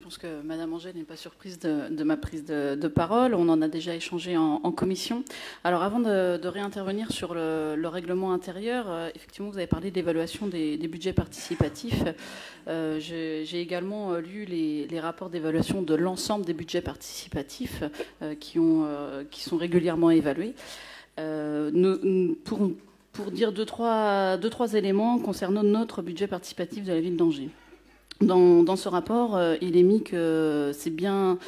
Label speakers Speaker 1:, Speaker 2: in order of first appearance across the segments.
Speaker 1: Je pense que Madame Angèle n'est pas surprise de ma prise de parole. On en a déjà échangé en commission. Alors, avant de réintervenir sur le règlement intérieur, effectivement, vous avez parlé de l'évaluation des budgets participatifs. J'ai également lu les rapports d'évaluation de l'ensemble des budgets participatifs qui sont régulièrement évalués. Pour dire deux, trois éléments concernant notre budget participatif de la ville d'Angers. Dans ce rapport, il est mis que c'est bien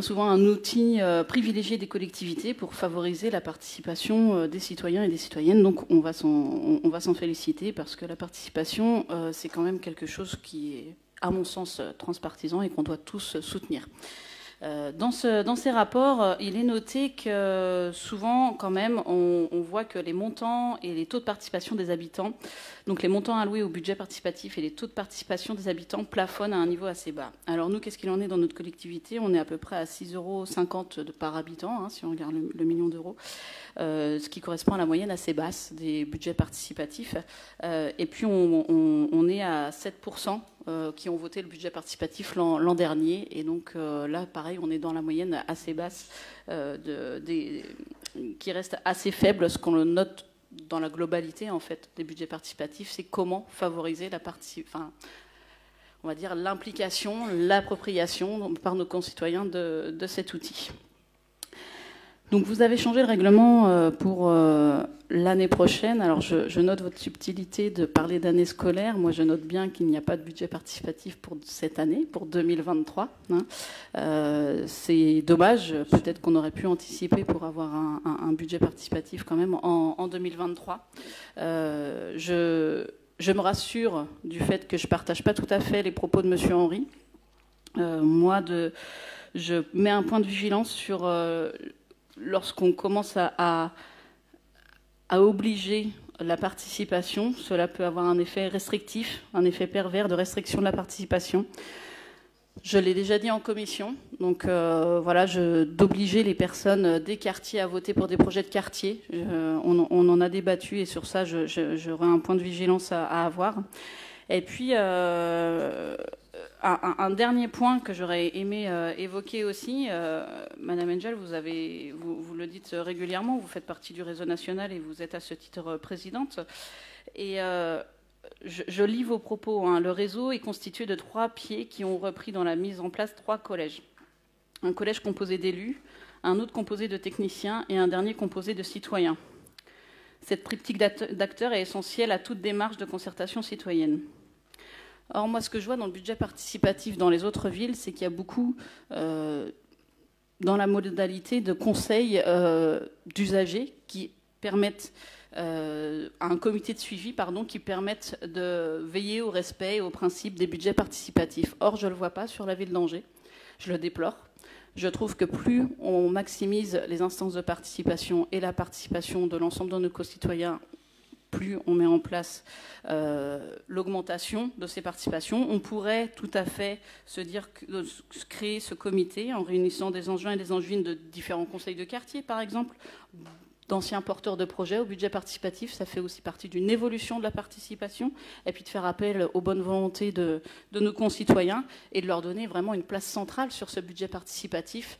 Speaker 1: souvent un outil privilégié des collectivités pour favoriser la participation des citoyens et des citoyennes. Donc on va s'en féliciter parce que la participation, c'est quand même quelque chose qui est, à mon sens, transpartisan et qu'on doit tous soutenir. Dans ces rapports, il est noté que souvent, quand même, on voit que les montants et les taux de participation des habitants, donc les montants alloués au budget participatif et les taux de participation des habitants plafonnent à un niveau assez bas. Alors nous, qu'est-ce qu'il en est dans notre collectivité? On est à peu près à 6,50 € par habitant, hein, si on regarde le million d'euros, ce qui correspond à la moyenne assez basse des budgets participatifs. Et puis on est à 7% qui ont voté le budget participatif l'an dernier. Et donc là, pareil, on est dans la moyenne assez basse, qui reste assez faible. Ce qu'on note dans la globalité, en fait, des budgets participatifs, c'est comment favoriser on va dire l'implication, l'appropriation par nos concitoyens de cet outil. Donc vous avez changé le règlement pour l'année prochaine. Alors je note votre subtilité de parler d'année scolaire. Moi je note bien qu'il n'y a pas de budget participatif pour cette année, pour 2023. C'est dommage, peut-être qu'on aurait pu anticiper pour avoir un budget participatif quand même en 2023. Je me rassure du fait que je ne partage pas tout à fait les propos de M. Henry. Je mets un point de vigilance sur... lorsqu'on commence à obliger la participation, cela peut avoir un effet restrictif, un effet pervers de restriction de la participation. Je l'ai déjà dit en commission, donc voilà, d'obliger les personnes des quartiers à voter pour des projets de quartier. On en a débattu et sur ça, j'aurai un point de vigilance à avoir. Et puis... un dernier point que j'aurais aimé évoquer aussi, Madame Angel, vous le dites régulièrement, vous faites partie du réseau national et vous êtes à ce titre présidente. Et je lis vos propos. Hein. Le réseau est constitué de 3 pieds qui ont repris dans la mise en place 3 collèges. Un collège composé d'élus, un autre composé de techniciens et un dernier composé de citoyens. Cette triptyque d'acteurs est essentielle à toute démarche de concertation citoyenne. Or, moi, ce que je vois dans le budget participatif dans les autres villes, c'est qu'il y a beaucoup, dans la modalité de conseils d'usagers qui permettent, un comité de suivi, qui permettent de veiller au respect et au principe des budgets participatifs. Or, je ne le vois pas sur la ville d'Angers. Je le déplore. Je trouve que plus on maximise les instances de participation et la participation de l'ensemble de nos concitoyens, plus on met en place l'augmentation de ces participations. On pourrait tout à fait se dire créer ce comité en réunissant des Angevins et des Angevines de différents conseils de quartier, par exemple, d'anciens porteurs de projets au budget participatif. Ça fait aussi partie d'une évolution de la participation, et puis de faire appel aux bonnes volontés de nos concitoyens et de leur donner vraiment une place centrale sur ce budget participatif.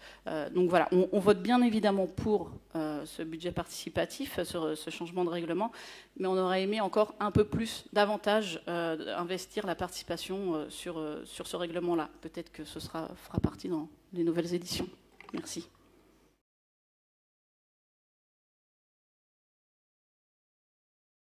Speaker 1: Donc voilà, on vote bien évidemment pour ce budget participatif, sur ce changement de règlement, mais on aurait aimé encore un peu plus, davantage, investir la participation sur ce règlement-là. Peut-être que ce fera partie dans les nouvelles éditions. Merci.